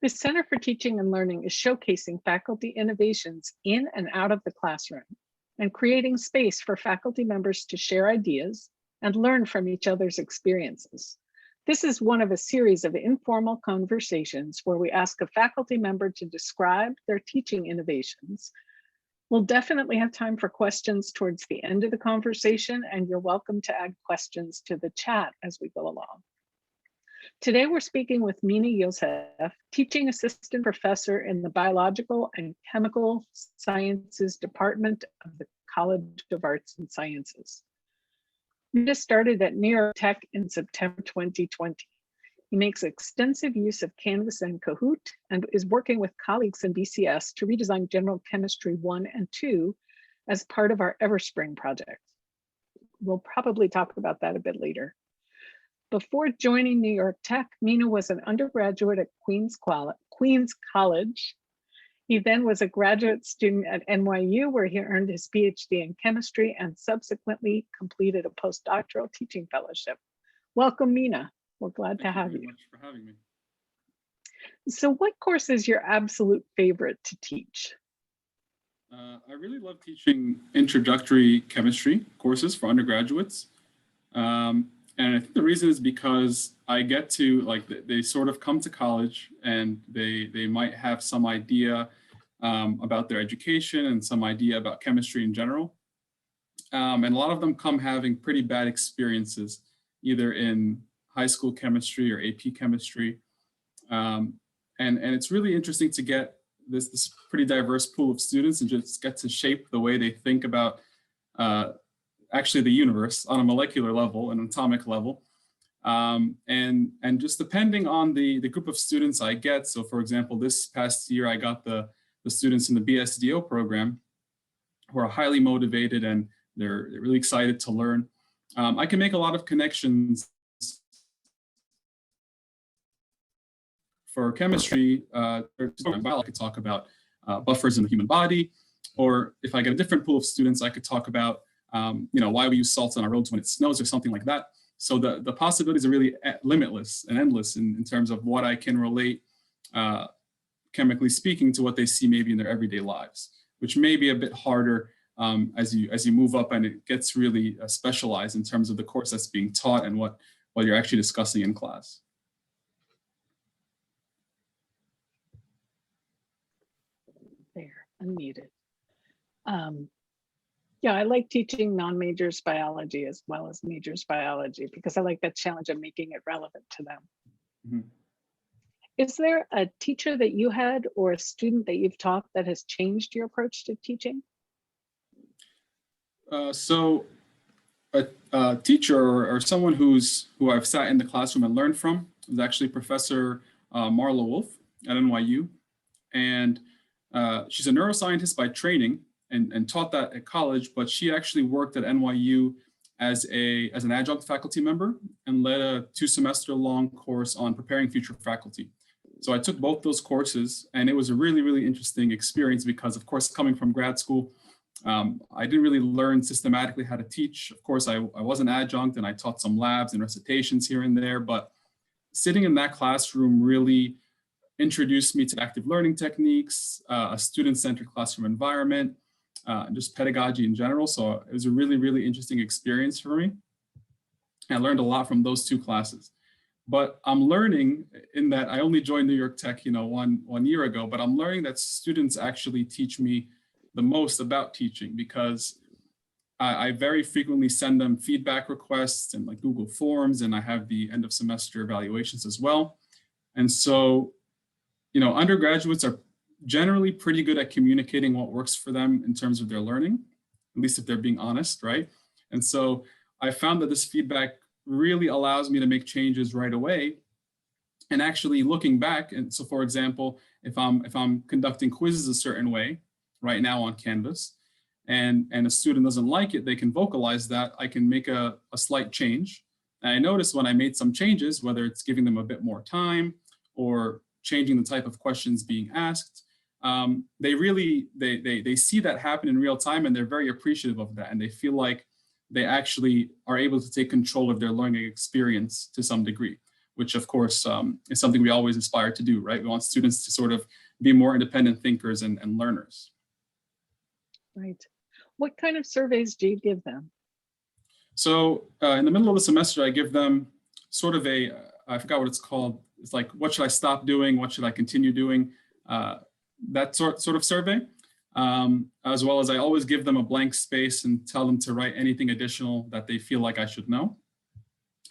The Center for Teaching and Learning is showcasing faculty innovations in and out of the classroom and creating space for faculty members to share ideas and learn from each other's experiences. This is one of a series of informal conversations where we ask a faculty member to describe their teaching innovations. We'll definitely have time for questions towards the end of the conversation, and you're welcome to add questions to the chat as we go along. Today, we're speaking with Mena Yossef, teaching assistant professor in the Biological and Chemical Sciences Department of the College of Arts and Sciences. Mena started at New York Tech in September 2020. He makes extensive use of Canvas and Kahoot and is working with colleagues in BCS to redesign General Chemistry 1 and 2 as part of our Everspring project. We'll probably talk about that a bit later. Before joining New York Tech, Mena was an undergraduate at Queens College. He then was a graduate student at NYU, where he earned his PhD in chemistry and subsequently completed a postdoctoral teaching fellowship. Welcome, Mena. We're glad to have you. Thank you very much for having me. So what course is your absolute favorite to teach? I really love teaching introductory chemistry courses for undergraduates. And I think the reason is because I get to, they sort of come to college and they might have some idea about their education and some idea about chemistry in general. And a lot of them come having pretty bad experiences, either in high school chemistry or AP chemistry. And it's really interesting to get this pretty diverse pool of students and just get to shape the way they think about actually the universe on a molecular level, an atomic level. And just depending on the group of students I get. So for example, this past year, I got the students in the BSDO program who are highly motivated and they're really excited to learn. I can make a lot of connections for chemistry. I could talk about buffers in the human body, or if I get a different pool of students, I could talk about why we use salt on our roads when it snows or something like that. So the possibilities are really limitless and endless in terms of what I can relate, chemically speaking, to what they see maybe in their everyday lives, which may be a bit harder as you move up and it gets really specialized in terms of the course that's being taught and what you're actually discussing in class. There, unmuted. Yeah, I like teaching non-majors biology as well as majors biology because I like that challenge of making it relevant to them. Mm-hmm. Is there a teacher that you had or a student that you've taught that has changed your approach to teaching? So a teacher or someone who I've sat in the classroom and learned from is actually Professor Marla Wolf at NYU. And she's a neuroscientist by training and taught that at college, but she actually worked at NYU as an adjunct faculty member and led a 2-semester long course on preparing future faculty. So I took both those courses and it was a really, really interesting experience because, of course, coming from grad school, I didn't really learn systematically how to teach. Of course, I was an adjunct and I taught some labs and recitations here and there, but sitting in that classroom really introduced me to active learning techniques, a student-centered classroom environment, and just pedagogy in general. So it was a really, really interesting experience for me. I learned a lot from those 2 classes. But I'm learning in that I only joined New York Tech, one year ago, but I'm learning that students actually teach me the most about teaching because I very frequently send them feedback requests and like Google Forms, and I have the end of semester evaluations as well. And so, undergraduates are generally pretty good at communicating what works for them in terms of their learning, at least if they're being honest, right? And so I found that this feedback really allows me to make changes right away. And actually looking back, and so for example, if I'm conducting quizzes a certain way right now on Canvas, and a student doesn't like it, they can vocalize that. I can make a slight change. And I noticed when I made some changes, whether it's giving them a bit more time or changing the type of questions being asked, they see that happen in real time and they're very appreciative of that. And they feel like they actually are able to take control of their learning experience to some degree. which of course is something we always aspire to do, right? We want students to sort of be more independent thinkers and learners. Right. What kind of surveys do you give them? So in the middle of the semester, I give them sort of I forgot what it's called. It's like, what should I stop doing? What should I continue doing? That sort of survey. As well as I always give them a blank space and tell them to write anything additional that they feel like I should know.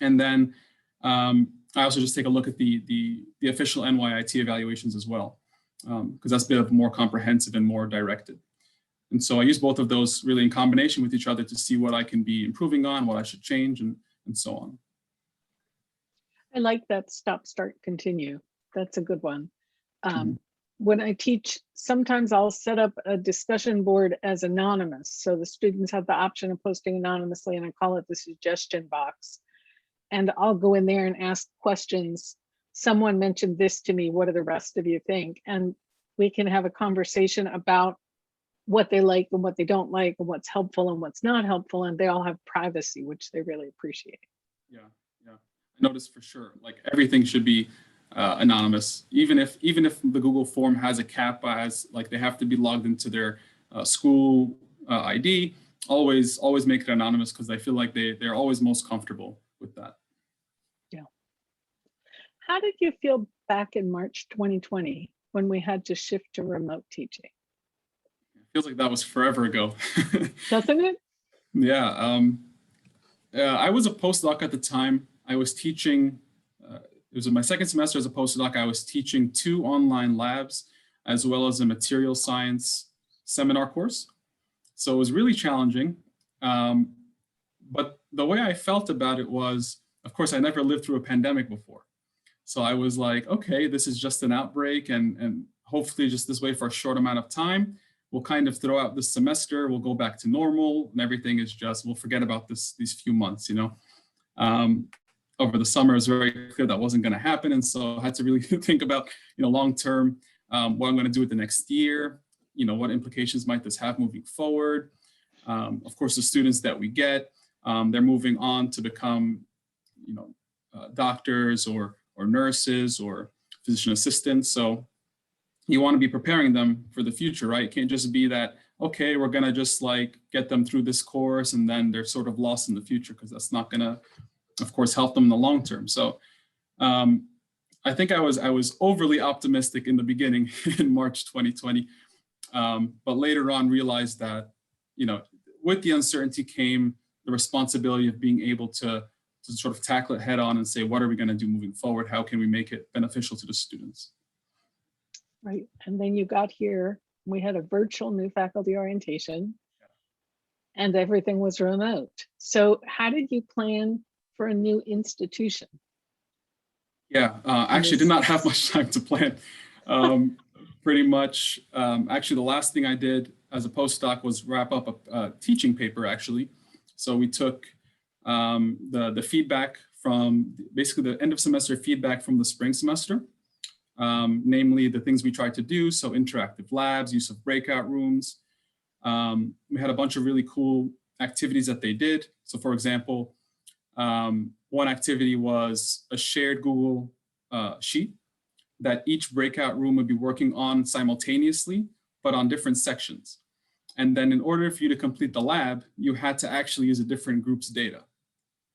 And then I also just take a look at the official NYIT evaluations as well, because that's a bit more comprehensive and more directed. And so I use both of those really in combination with each other to see what I can be improving on, what I should change, and so on. I like that stop, start, continue. That's a good one. When I teach, sometimes I'll set up a discussion board as anonymous. So the students have the option of posting anonymously, and I call it the suggestion box. And I'll go in there and ask questions. Someone mentioned this to me, what do the rest of you think? And we can have a conversation about what they like and what they don't like, and what's helpful and what's not helpful. And they all have privacy, which they really appreciate. Yeah. I noticed for sure, like everything should be anonymous, even if the Google form has a cap, as like they have to be logged into their school ID. Always make it anonymous, because I feel like they're always most comfortable with that. Yeah. How did you feel back in March 2020 when we had to shift to remote teaching? It feels like that was forever ago. Doesn't it? Yeah. I was a postdoc at the time. I was teaching. It was in my second semester as a postdoc. I was teaching 2 online labs as well as a material science seminar course. So it was really challenging. But the way I felt about it was, of course, I never lived through a pandemic before. So I was like, okay, this is just an outbreak, and hopefully just this way for a short amount of time. We'll kind of throw out this semester, we'll go back to normal, and everything is just, we'll forget about these few months, Over the summer, it was very clear that wasn't going to happen. And so I had to really think about, long-term, what I'm going to do with the next year, what implications might this have moving forward. Of course, the students that we get, they're moving on to become, doctors or nurses or physician assistants. So you want to be preparing them for the future, right? It can't just be that, okay, we're going to just like get them through this course and then they're sort of lost in the future, because that's not going to, of course, help them in the long term. So I think I was overly optimistic in the beginning in March 2020, but later on realized that, with the uncertainty came the responsibility of being able to sort of tackle it head on and say, what are we going to do moving forward? How can we make it beneficial to the students? Right. And then you got here, we had a virtual new faculty orientation, and everything was remote. So how did you plan for a new institution? Yeah, I actually did not have much time to plan. Pretty much, actually, the last thing I did as a postdoc was wrap up a teaching paper, actually. So we took the feedback from basically the end of semester feedback from the spring semester, namely the things we tried to do. So interactive labs, use of breakout rooms. We had a bunch of really cool activities that they did. So for example, one activity was a shared Google sheet that each breakout room would be working on simultaneously, but on different sections. And then in order for you to complete the lab, you had to actually use a different group's data.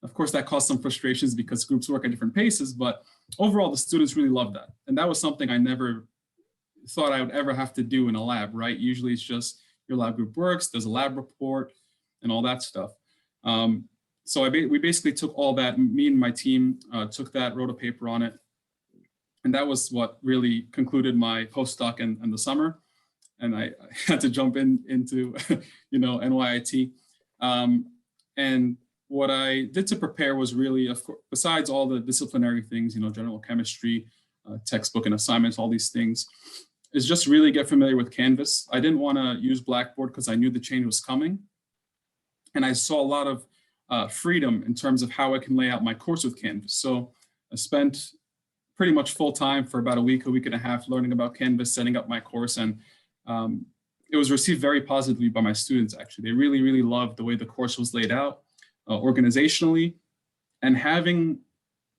Of course, that caused some frustrations because groups work at different paces, but overall, the students really loved that. And that was something I never thought I would ever have to do in a lab, right? Usually it's just your lab group works, there's a lab report and all that stuff. So we basically took all that, me and my team took that, wrote a paper on it. And that was what really concluded my postdoc in the summer. And I had to jump into NYIT. And what I did to prepare was really, of course, besides all the disciplinary things, general chemistry, textbook and assignments, all these things, is just really get familiar with Canvas. I didn't want to use Blackboard because I knew the change was coming. And I saw a lot of freedom in terms of how I can lay out my course with Canvas. So I spent pretty much full time for about a week and a half learning about Canvas, setting up my course. And it was received very positively by my students, actually. They really, really loved the way the course was laid out organizationally, and having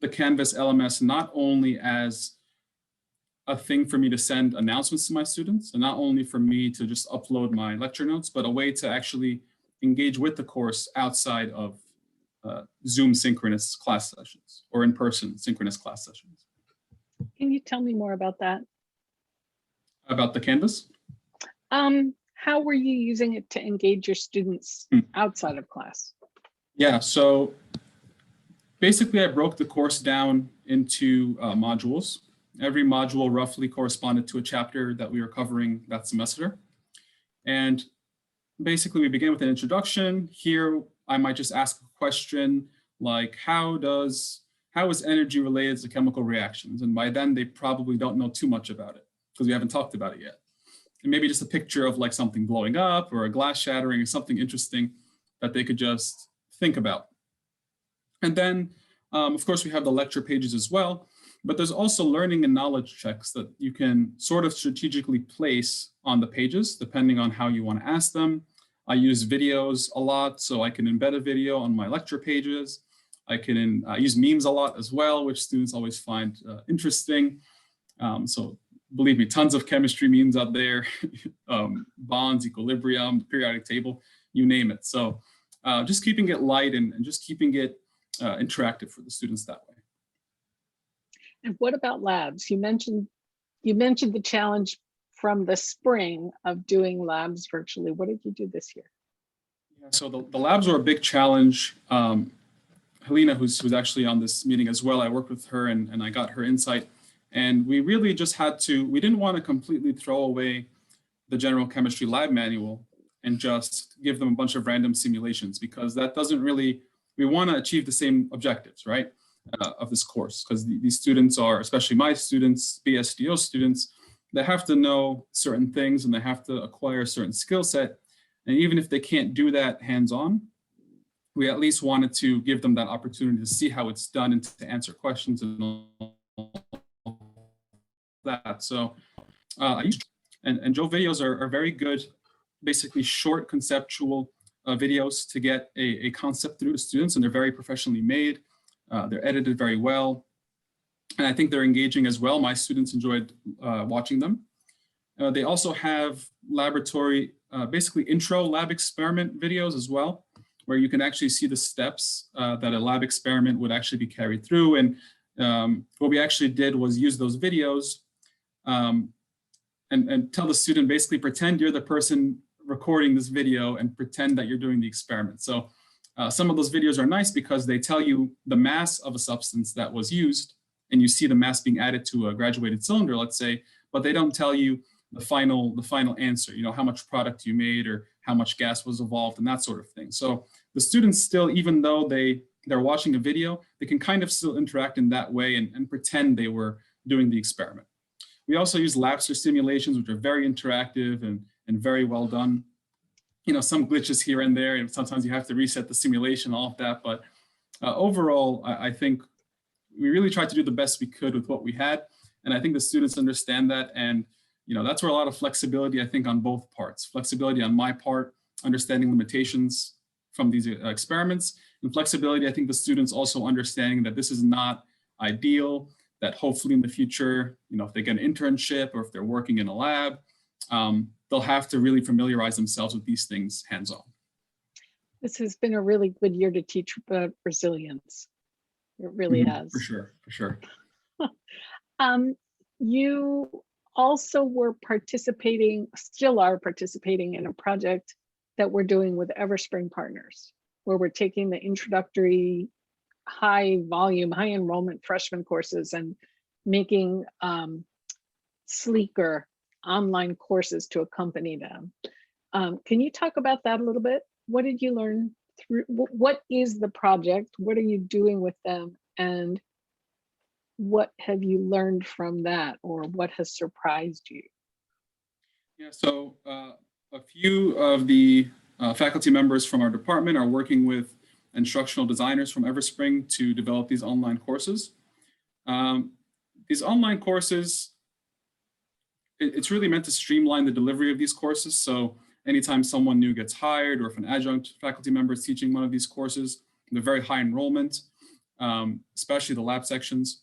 the Canvas LMS not only as a thing for me to send announcements to my students, and not only for me to just upload my lecture notes, but a way to actually engage with the course outside of Zoom synchronous class sessions or in-person synchronous class sessions. Can you tell me more about that? About the Canvas? How were you using it to engage your students outside of class? Yeah, so basically I broke the course down into modules. Every module roughly corresponded to a chapter that we were covering that semester. And basically we begin with an introduction. Here, I might just ask a question like, how is energy related to chemical reactions? And by then they probably don't know too much about it because we haven't talked about it yet. And maybe just a picture of like something blowing up or a glass shattering or something interesting that they could just think about. And then, of course, we have the lecture pages as well, but there's also learning and knowledge checks that you can sort of strategically place on the pages, depending on how you want to ask them. I use videos a lot, so I can embed a video on my lecture pages. I can use memes a lot as well, which students always find interesting. So believe me, tons of chemistry memes out there, bonds, equilibrium, periodic table, you name it. So just keeping it light and just keeping it interactive for the students that way. And what about labs? You mentioned the challenge from the spring of doing labs virtually. What did you do this year? Yeah, so the labs were a big challenge. Helena, who's actually on this meeting as well, I worked with her and I got her insight. And we really just we didn't want to completely throw away the general chemistry lab manual and just give them a bunch of random simulations, because that doesn't really, we want to achieve the same objectives, right, of this course, because these students are, especially my students, BSDO students, they have to know certain things and they have to acquire a certain skill set. And even if they can't do that hands-on, we at least wanted to give them that opportunity to see how it's done and to answer questions and all that. So and Joe videos are very good, basically short conceptual videos to get a concept through to students, and they're very professionally made. They're edited very well. And I think they're engaging as well. My students enjoyed watching them. They also have laboratory, basically intro lab experiment videos as well, where you can actually see the steps that a lab experiment would actually be carried through. And what we actually did was use those videos and tell the student, basically pretend you're the person recording this video and pretend that you're doing the experiment. So some of those videos are nice because they tell you the mass of a substance that was used, and you see the mass being added to a graduated cylinder, let's say, but they don't tell you the final answer, you know, how much product you made or how much gas was evolved and that sort of thing. So the students still, even though they're watching a video, they can kind of still interact in that way and pretend they were doing the experiment. We also use Lapster simulations, which are very interactive and very well done. You know, some glitches here and there, and sometimes you have to reset the simulation, all of that. But overall, I think we really tried to do the best we could with what we had. And I think the students understand that. And, you know, that's where a lot of flexibility, I think, on both parts. Flexibility on my part, understanding limitations from these experiments, and flexibility, I think the students also understanding that this is not ideal, that hopefully in the future, you know, if they get an internship or if they're working in a lab, they'll have to really familiarize themselves with these things hands-on. This has been a really good year to teach about resilience. It really has. For sure. You also were still are participating in a project that we're doing with Everspring Partners, where we're taking the introductory high volume, high enrollment freshman courses and making sleeker online courses to accompany them. Can you talk about that a little bit? What did you learn through, what is the project? What are you doing with them? And what have you learned from that, or what has surprised you? Yeah, so a few of the faculty members from our department are working with instructional designers from Everspring to develop these online courses. These online courses, it's really meant to streamline the delivery of these courses. So anytime someone new gets hired, or if an adjunct faculty member is teaching one of these courses, they're very high enrollment. especially the lab sections.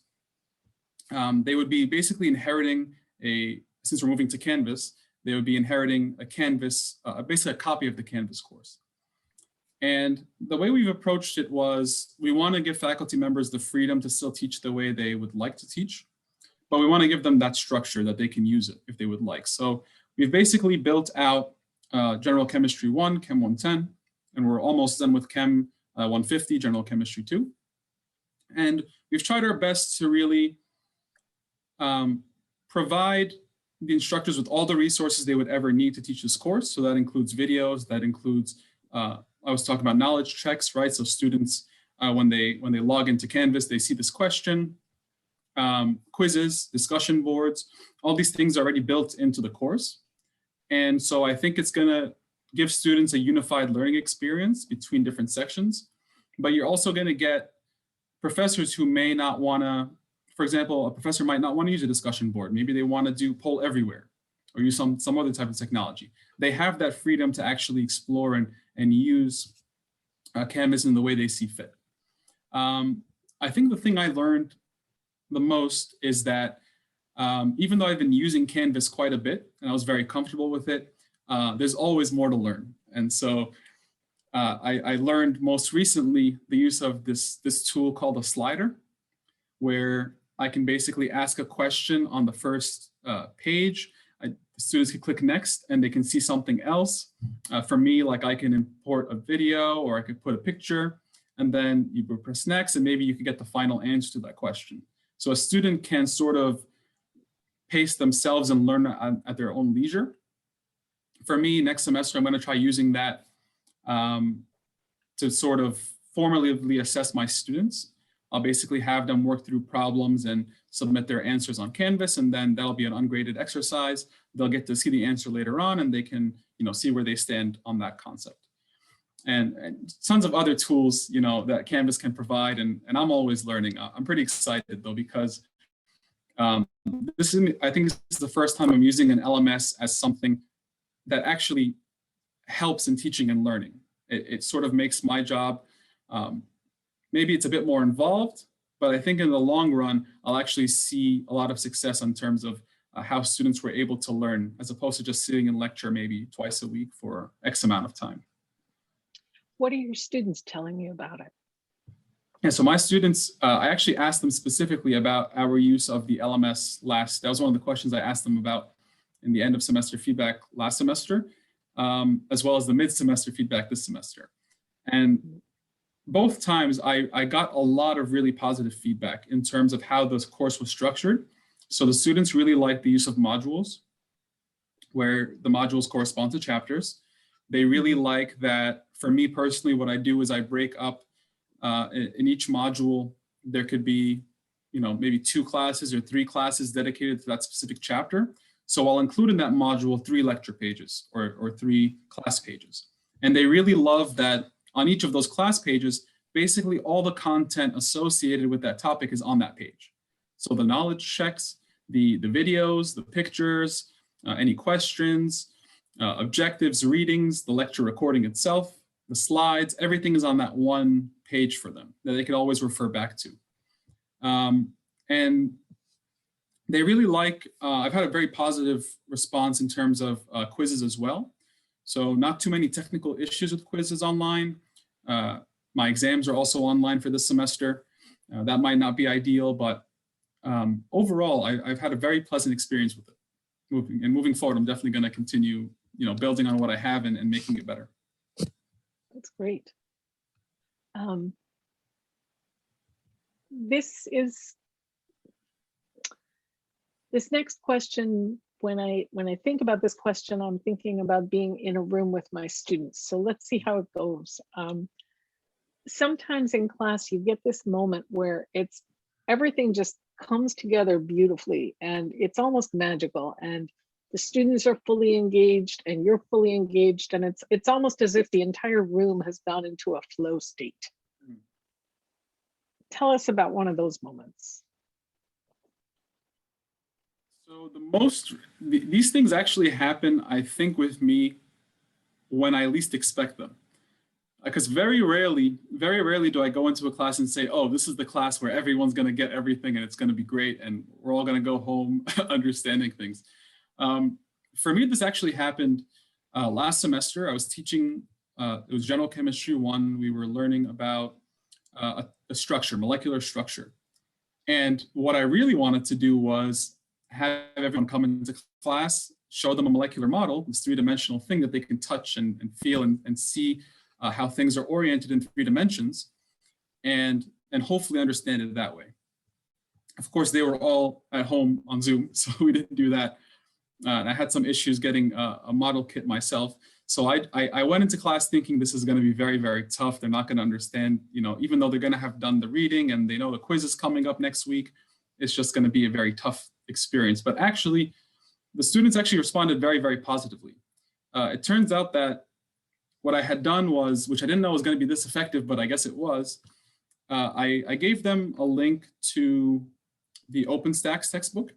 They would be basically inheriting since we're moving to Canvas, they would be inheriting a Canvas, basically a copy of the Canvas course. And the way we've approached it was, we want to give faculty members the freedom to still teach the way they would like to teach, but we want to give them that structure that they can use it if they would like. So we've basically built out General Chemistry 1, Chem 110, and we're almost done with Chem 150, General Chemistry 2. And we've tried our best to really provide the instructors with all the resources they would ever need to teach this course. So that includes videos, that includes, I was talking about knowledge checks, right? So students, when they log into Canvas, they see this question, quizzes, discussion boards, all these things are already built into the course. And so I think it's gonna give students a unified learning experience between different sections, but you're also gonna get professors who may not wanna, for example, a professor might not wanna use a discussion board. Maybe they wanna do poll everywhere or use some other type of technology. They have that freedom to actually explore and use Canvas in the way they see fit. I think the thing I learned the most is that even though I've been using Canvas quite a bit and I was very comfortable with it, there's always more to learn. And so I learned most recently the use of this tool called a slider, where I can basically ask a question on the first page. Students can click next and they can see something else. For me, like I can import a video or I could put a picture, and then you press next and maybe you can get the final answer to that question. So a student can sort of pace themselves and learn at their own leisure. For me, next semester, I'm going to try using that to sort of formatively assess my students. I'll basically have them work through problems and submit their answers on Canvas, and then that'll be an ungraded exercise. They'll get to see the answer later on, and they can, see where they stand on that concept. And tons of other tools, that Canvas can provide, and I'm always learning. I'm pretty excited though, because I think this is the first time I'm using an LMS as something that actually helps in teaching and learning. It sort of makes my job, maybe it's a bit more involved, but I think in the long run, I'll actually see a lot of success in terms of how students were able to learn, as opposed to just sitting in lecture maybe twice a week for X amount of time. What are your students telling you about it? Yeah, so my students, I actually asked them specifically about our use of the LMS that was one of the questions I asked them about in the end of semester feedback last semester, as well as the mid-semester feedback this semester. And both times I got a lot of really positive feedback in terms of how this course was structured. So the students really liked the use of modules, where the modules correspond to chapters. They really like that. For me personally, what I do is I break up in each module, there could be, maybe 2 classes or 3 classes dedicated to that specific chapter. So I'll include in that module 3 lecture pages or 3 class pages. And they really love that on each of those class pages, basically all the content associated with that topic is on that page. So the knowledge checks, the videos, the pictures, any questions, objectives, readings, the lecture recording itself, the slides, everything is on that one page for them that they can always refer back to. And they really like, I've had a very positive response in terms of quizzes as well. So not too many technical issues with quizzes online. My exams are also online for this semester. That might not be ideal, but overall, I've had a very pleasant experience with it. Moving forward, I'm definitely going to continue, building on what I have and making it better. That's great. This next question, when I think about this question, I'm thinking about being in a room with my students. So let's see how it goes. Sometimes in class, you get this moment where everything just comes together beautifully and it's almost magical, and the students are fully engaged and you're fully engaged, and it's almost as if the entire room has gone into a flow state. Tell us about one of those moments. So these things actually happen, I think, with me when I least expect them. because very rarely do I go into a class and say, oh, this is the class where everyone's going to get everything and it's going to be great and we're all going to go home understanding things. For me, this actually happened last semester. I was teaching, it was General Chemistry 1. We were learning about a structure, molecular structure. And what I really wanted to do was have everyone come into class, show them a molecular model, this three-dimensional thing that they can touch and feel and see how things are oriented in 3 dimensions, and hopefully understand it that way. Of course, they were all at home on Zoom, so we didn't do that. And I had some issues getting a model kit myself. So I went into class thinking this is going to be very, very tough. They're not going to understand, even though they're going to have done the reading and they know the quiz is coming up next week, it's just going to be a very tough experience. But actually, the students actually responded very, very positively. It turns out that what I had done was, which I didn't know was going to be this effective, but I guess it was, I gave them a link to the OpenStax textbook,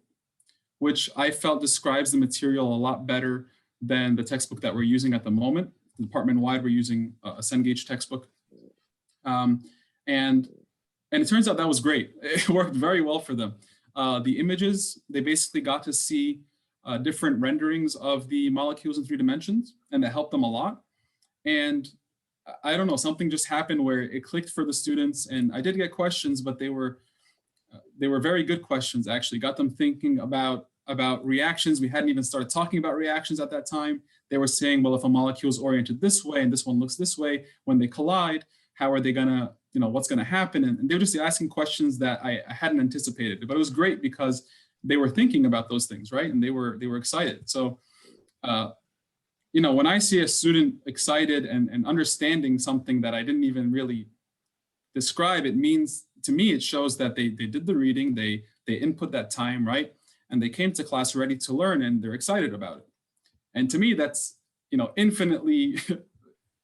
which I felt describes the material a lot better than the textbook that we're using at the moment. Department-wide, we're using a Cengage textbook. And it turns out that was great. It worked very well for them. The images, they basically got to see different renderings of the molecules in 3 dimensions, and that helped them a lot. And I don't know, something just happened where it clicked for the students, and I did get questions, but they were very good questions, actually. Got them thinking about reactions. We hadn't even started talking about reactions at that time. They were saying, well, if a molecule is oriented this way and this one looks this way, when they collide, how are they gonna, what's gonna happen? And they were just asking questions that I hadn't anticipated, but it was great because they were thinking about those things, right? And they were excited. So, when I see a student excited and understanding something that I didn't even really describe, it means, to me, it shows that they did the reading, they input that time, right? And they came to class ready to learn and they're excited about it. And to me, that's, infinitely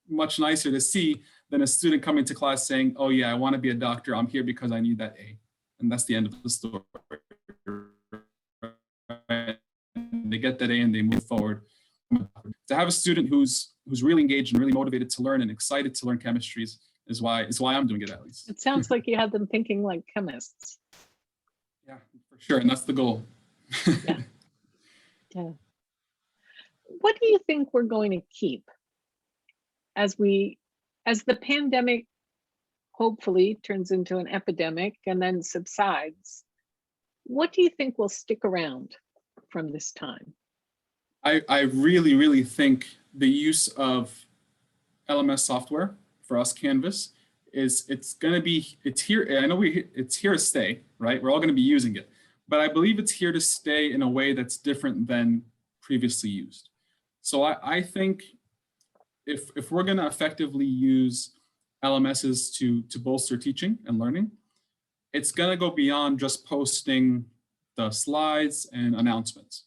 much nicer to see than a student coming to class saying, oh yeah, I want to be a doctor. I'm here because I need that A. And that's the end of the story. They get that A and they move forward. To have a student who's really engaged and really motivated to learn and excited to learn chemistry is why I'm doing it, at least. It sounds like you had them thinking like chemists. Yeah, for sure. And that's the goal. Yeah. Yeah. What do you think we're going to keep as the pandemic hopefully turns into an epidemic and then subsides? What do you think will stick around from this time? I really, really think the use of LMS software, for us, Canvas, it's here. I know it's here to stay, right? We're all going to be using it, but I believe it's here to stay in a way that's different than previously used. So I think if we're going to effectively use LMSs to bolster teaching and learning, it's going to go beyond just posting the slides and announcements.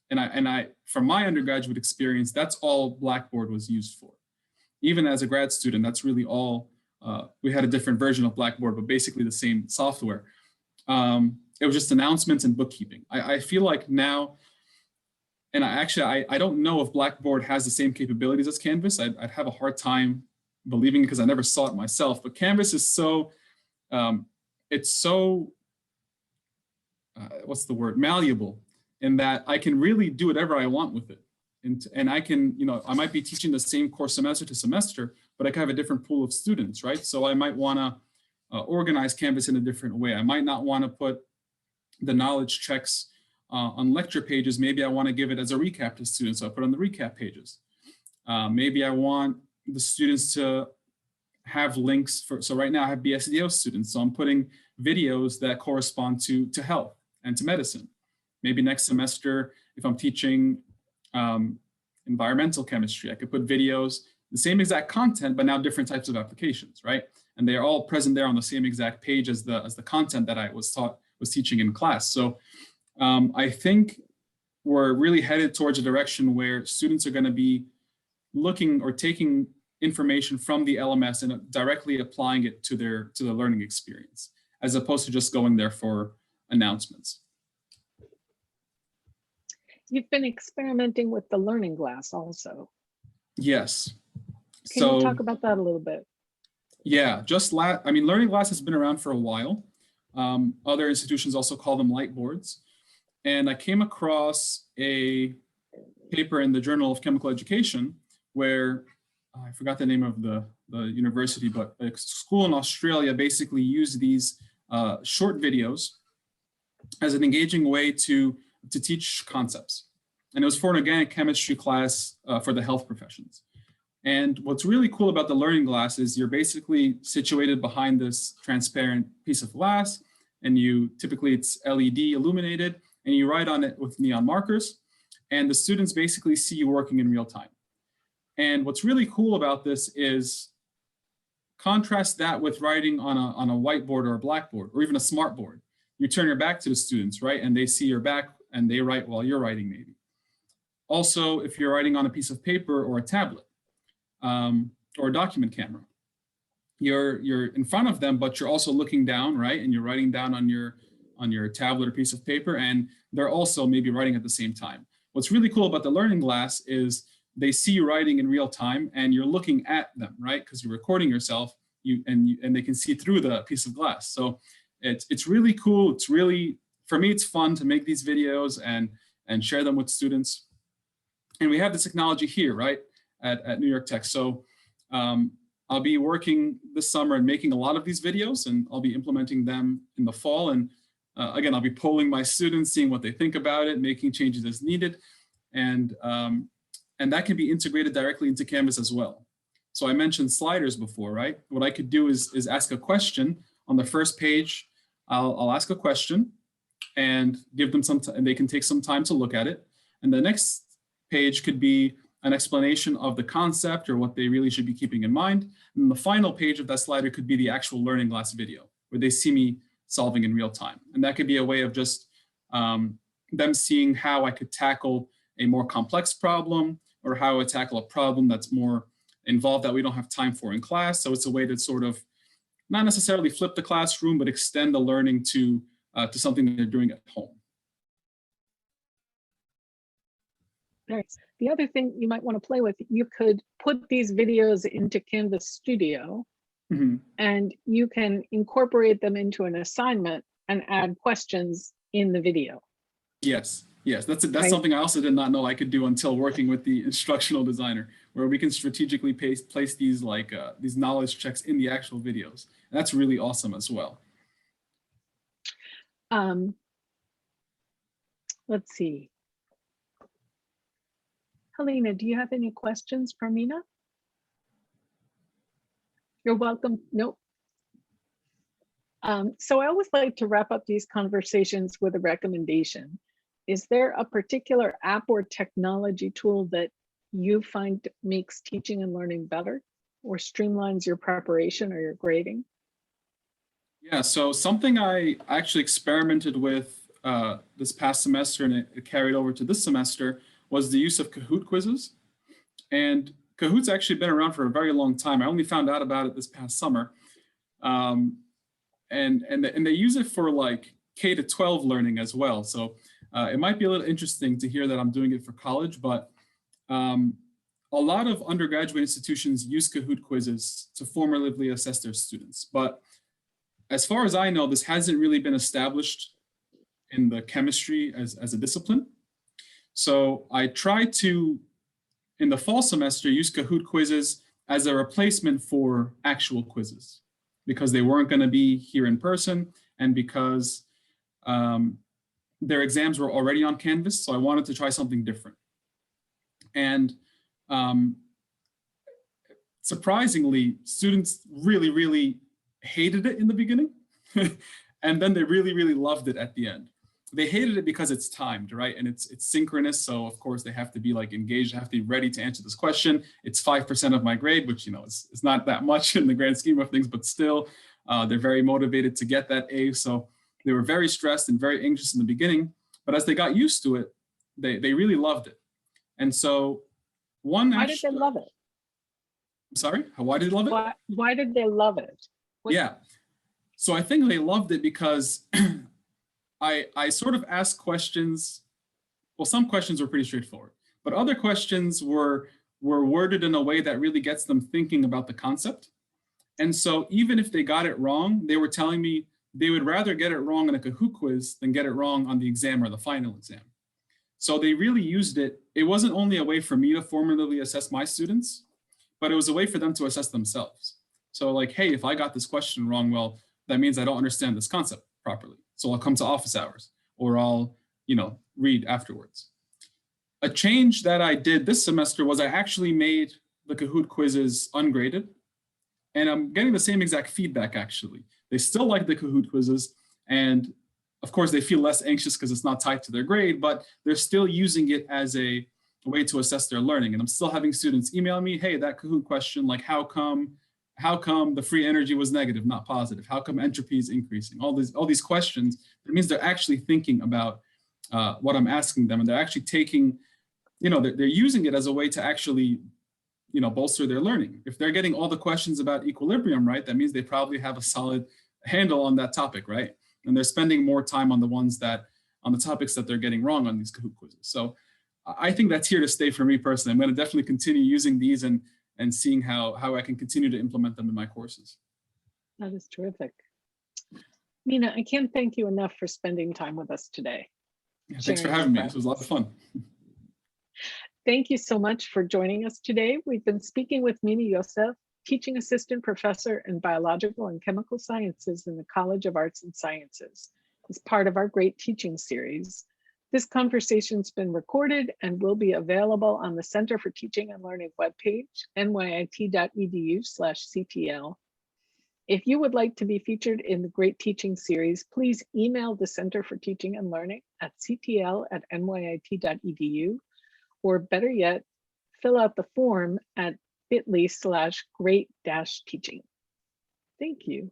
And I, from my undergraduate experience, that's all Blackboard was used for. Even as a grad student, that's really all, we had a different version of Blackboard, but basically the same software. It was just announcements and bookkeeping. I feel like now, and I don't know if Blackboard has the same capabilities as Canvas. I'd have a hard time believing it because I never saw it myself, but Canvas is so, it's so, what's the word, malleable, in that I can really do whatever I want with it. And I can, I might be teaching the same course semester to semester, but I can have a different pool of students, right? So I might want to organize Canvas in a different way. I might not want to put the knowledge checks on lecture pages. Maybe I want to give it as a recap to students, so I put on the recap pages. Maybe I want the students to have links for, so right now I have BSDO students, so I'm putting videos that correspond to health and to medicine. Maybe next semester, if I'm teaching environmental chemistry, I could put videos, the same exact content, but now different types of applications, right? And they are all present there on the same exact page as the content that I was teaching in class. So I think we're really headed towards a direction where students are going to be looking or taking information from the LMS and directly applying it to their learning experience, as opposed to just going there for announcements. You've been experimenting with the learning glass also. Yes. Can you So talk about that a little bit? yeah, I mean, Learning Glass has been around for a while. Other institutions also call them light boards. And I came across a paper in the Journal of Chemical Education where I forgot the name of the university, but a school in Australia basically used these short videos as an engaging way to teach concepts. And it was for an organic chemistry class for the health professions. And what's really cool about the Learning Glass is you're basically situated behind this transparent piece of glass, and typically it's LED illuminated, and you write on it with neon markers, and the students basically see you working in real time. And what's really cool about this is contrast that with writing on a whiteboard or a blackboard or even a smart board. You turn your back to the students, right? And they see your back and they write while you're writing maybe. Also, if you're writing on a piece of paper or a tablet or a document camera, you're in front of them, but you're also looking down, right? And you're writing down on your tablet or piece of paper, and they're also maybe writing at the same time. What's really cool about the Learning Glass is they see you writing in real time and you're looking at them, right? Because you're recording yourself and they can see through the piece of glass. So it's really cool. It's really, for me, it's fun to make these videos and share them with students. And we have this technology here, right, at New York Tech. So I'll be working this summer and making a lot of these videos, and I'll be implementing them in the fall. And again, I'll be polling my students, seeing what they think about it, making changes as needed. And that can be integrated directly into Canvas as well. So I mentioned sliders before, right? What I could do is ask a question on the first page. I'll ask a question and give them and they can take some time to look at it. And the next page could be an explanation of the concept or what they really should be keeping in mind. And the final page of that slider could be the actual Learning Glass video where they see me solving in real time. And that could be a way of just them seeing how I could tackle a more complex problem or how I would tackle a problem that's more involved that we don't have time for in class. So it's a way to sort of not necessarily flip the classroom, but extend the learning to something that they're doing at home. Nice. The other thing you might want to play with, you could put these videos into Canvas Studio, and you can incorporate them into an assignment and add questions in the video. Yes, that's Right. something I also did not know I could do until working with the instructional designer, where we can strategically place these these knowledge checks in the actual videos. And that's really awesome as well. Let's see. Helena, do you have any questions for Mena? You're welcome. Nope. So I always like to wrap up these conversations with a recommendation. Is there a particular app or technology tool that you find makes teaching and learning better or streamlines your preparation or your grading? Yeah, so something I actually experimented with this past semester and it carried over to this semester was the use of Kahoot Quizzes. And Kahoot's actually been around for a very long time. I only found out about it this past summer. And they use it for like K-12 learning as well. So it might be a little interesting to hear that I'm doing it for college, but a lot of undergraduate institutions use Kahoot Quizzes to formatively assess their students. But as far as I know, this hasn't really been established in the chemistry as a discipline. So I tried to, in the fall semester, use Kahoot Quizzes as a replacement for actual quizzes because they weren't going to be here in person and because their exams were already on Canvas. So I wanted to try something different. And surprisingly, students really, really hated it in the beginning. And then they really, really loved it at the end. They hated it because it's timed, right? And it's synchronous. So of course they have to be like engaged, have to be ready to answer this question. It's 5% of my grade, which, is not that much in the grand scheme of things, but still they're very motivated to get that A. So they were very stressed and very anxious in the beginning, but as they got used to it, they really loved it. And so Why did they love it? I'm sorry, why did they love it? Why did they love it? Yeah, so I think they loved it because I sort of asked questions. Well, some questions were pretty straightforward, but other questions were were worded in a way that really gets them thinking about the concept. And so even if they got it wrong, they were telling me they would rather get it wrong in a Kahoot quiz than get it wrong on the exam or the final exam. So they really used it. It wasn't only a way for me to formatively assess my students, but it was a way for them to assess themselves. So like, hey, if I got this question wrong, well, that means I don't understand this concept properly. So I'll come to office hours or I'll, read afterwards. A change that I did this semester was I actually made the Kahoot quizzes ungraded. And I'm getting the same exact feedback, actually. They still like the Kahoot quizzes. And of course, they feel less anxious because it's not tied to their grade, but they're still using it as a way to assess their learning. And I'm still having students email me, hey, that Kahoot question, like how come the free energy was negative, not positive? How come entropy is increasing? All these questions, that means they're actually thinking about what I'm asking them. And they're actually taking, they're using it as a way to actually bolster their learning. If they're getting all the questions about equilibrium right, that means they probably have a solid handle on that topic, right? And they're spending more time on the topics that they're getting wrong on these Kahoot quizzes. So I think that's here to stay for me personally. I'm going to definitely continue using these and seeing how I can continue to implement them in my courses. That is terrific. Mena, I can't thank you enough for spending time with us today. Yeah, thanks for having me. This was a lot of fun. Thank you so much for joining us today. We've been speaking with Mena Yossef, Teaching Assistant Professor in Biological and Chemical Sciences in the College of Arts and Sciences, as part of our Great Teaching series. This conversation's been recorded and will be available on the Center for Teaching and Learning webpage, nyit.edu/CTL. If you would like to be featured in the Great Teaching series, please email the Center for Teaching and Learning at ctl@nyit.edu. Or better yet, fill out the form at bit.ly/great-teaching. Thank you.